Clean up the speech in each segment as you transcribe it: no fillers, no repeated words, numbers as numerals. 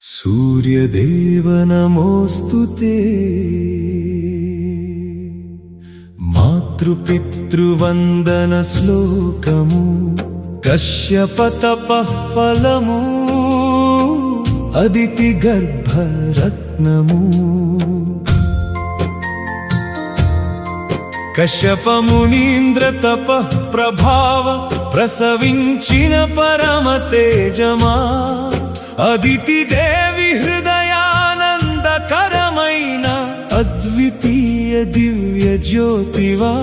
सूर्यदेव नमोस्तुते मातृपितृवंदन श्लोकमु कश्यप तपः फलमु अदिति गर्भरत्नमु कश्यप मुनीन्द्र तपः प्रभाव प्रसविंचिन परम तेजमा अदिति देवी हृदयानंदकरमैन अद्वितीय दिव्य ज्योतिवा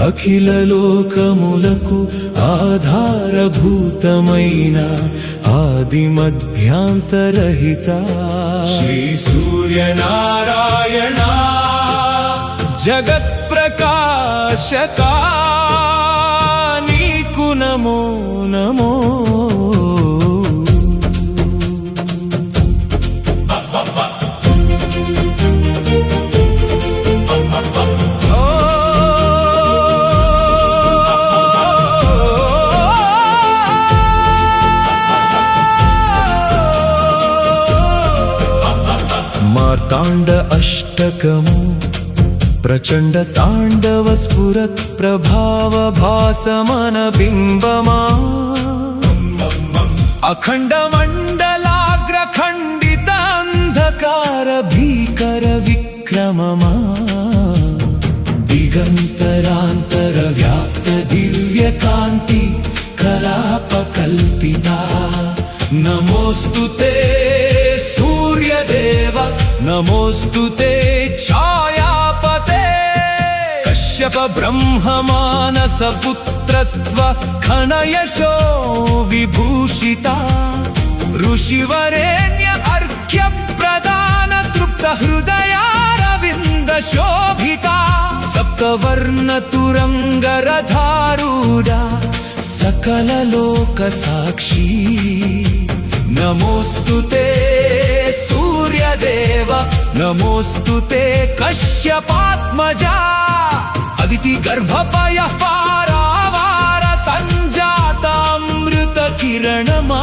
अखिल लोकमुలకు आधारभूतमैन आदि मध्यांतरहित श्री सूर्यनारायण जगत् प्रकाशका नीकु नमो नमो मार्तांड अष्टकमु प्रचंड तांडव स्फुरत् प्रभाव भासमन बिंबमा अखंड मंडलाग्र खंडित अंधकार भीकर विक्रममा दिगंतरांतर व्याप्त दिव्य कांति कलाप कल्पिता नमोस्तुते सूर्यदेव नमोस्तुते छायापते कश्यप ब्रह्म मानस पुत्रत्व खनयशो विभूषिता ऋषिवरेण्य अर्घ्य प्रदान तृप्त हृदयारविंद शोभिता सप्तवर्ण तुरंगरधारूढा सकल लोक साक्षी नमोस्तुते सूर्यदेव नमोस्तुते कश्यपात्मजा अदिति गर्भपय पारावार संजातामृत किरणमा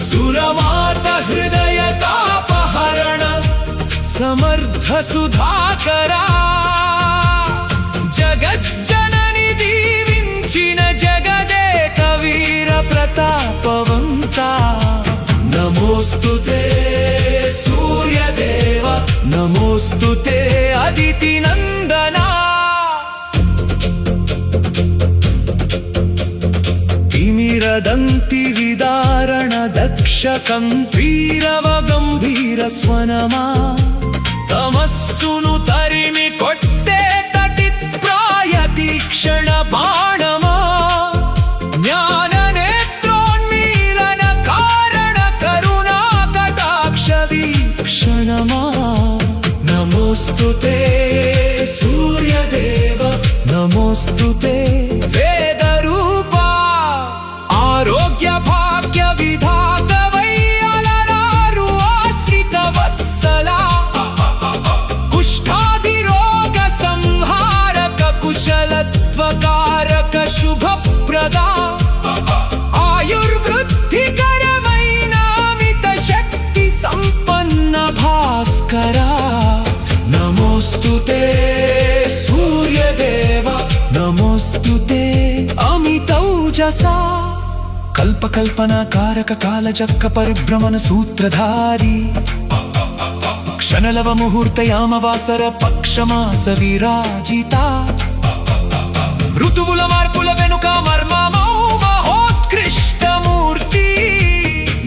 सुरमार्त हृदय तापहरण समर्थ सुधाकरा जगज्जननि दीविंचिन जगदेक वीर प्रतापवंता नमोस्तुते सूर्यदेव नमोस्तुते अदिति नंदना तिमिरदंति विदारण दक्ष कंभीरव गंभीर स्वनमा तमस्सुनु तरिमि कोट्टे तटित् प्राय तीक्षण बाणमा ज्ञान नेत्रोन्मीलन कारण करुणा कटाक्ष वीक्षणमा नमोस्तुते सूर्यदेव नमोस्तुते वेदरूपा आरोग्य भाग्य विधात वै अलरारु आश्रित वत्सला कुष्ठादिरोग संहारक कुशलत्वकारक शुभप्रदा आयुर्वृद्धिकरमैनामित शक्ति संपन्न भास्करा नमोस्तुते सूर्यदेव नमोस्तुते अमितौजसा कल्पकल्पना कारक कालचक्र परिभ्रमण सूत्रधारी क्षणलव मुहूर्त यामवासर पक्षमास विराजिता ऋतुవుల మార్పుల వెనుక మర్మమౌ మహోత్కృష్ట మూర్తి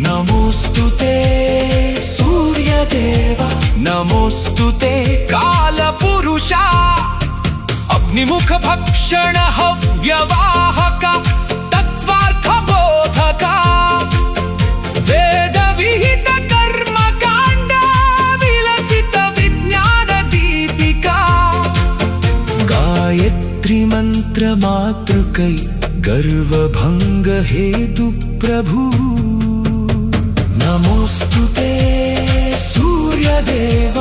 నమోస్తుతే సూర్యదేవ నమోస్తుతే కాల పురుష అగ్నిముఖ భక్షణ హవ్యవాహక తత్వార్థ బోధక వేద విహిత కర్మ కాండ విలసిత విజ్ఞాన దీపికా गायत्री मंत्र मातृकै गर्वभंग हेतु प्रभु नमोस्तुते सूर्यदेव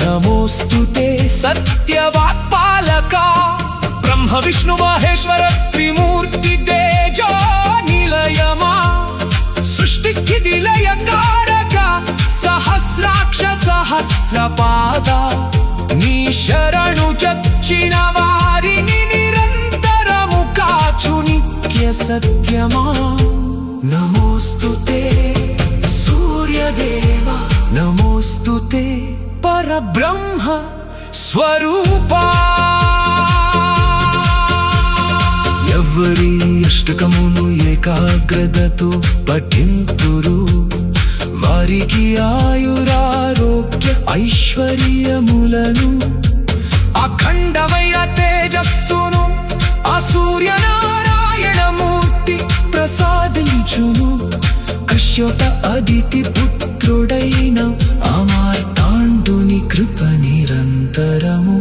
नमोस्तुते सत्यवाक्पालका ब्रह्म विष्णु महेश्वर त्रिमूर्ति तेजो निलयमा సృష్టి స్థితి లయకారక సహస్రాక్ష సహస్రపాద నీ శరణు చచ్చిన వారిని నిరంతరము కాచు నిత్య సత్యమా నమోస్తుతే సూర్యదేవ నమోస్తుతే పరబ్రహ్మ స్వరూపా ఎవరి అష్టకమును ఏకాగ్రతతో పఠింతురు వారికి ఆయురారోగ్య ఐశ్వర్యములను అఖండమైన తేజస్సును ఆ సూర్యనారాయణమూర్తి ప్రసాదించును కశ్యప అదితి పుత్రుడైన ఆ మార్తాండుని కృప నిరంతరము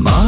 మా